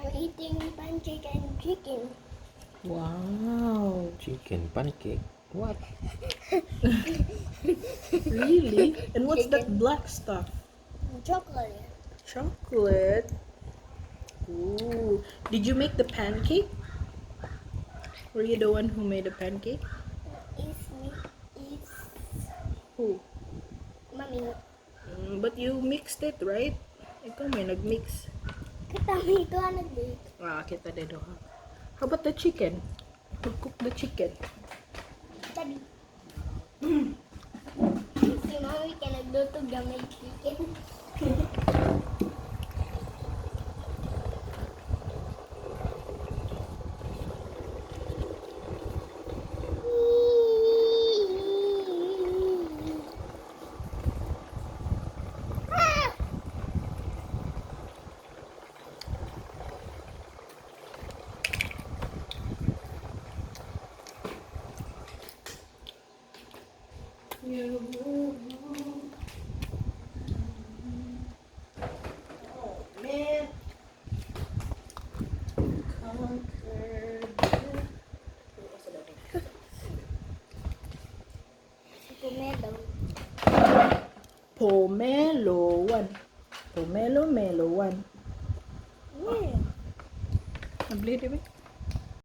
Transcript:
I'm eating pancake and chicken. Wow. Chicken pancake. What? Really? And what's that Chicken. black stuff? Chocolate. Chocolate. Ooh. Did you make the pancake? Were you the one who made the pancake? It's me. It's Who? mommy. But you mixed it, right? Ikaw may nag-mix. Katami ito ang nag-bake. Kita dito ha. How about the chicken? Who cooked the chicken? Tabi. Si mommy ka nagluto gamay chicken. Oh man. Conquered. Pomelo. Pomelo 1. Pomelo Melo 1. Nabili, diba?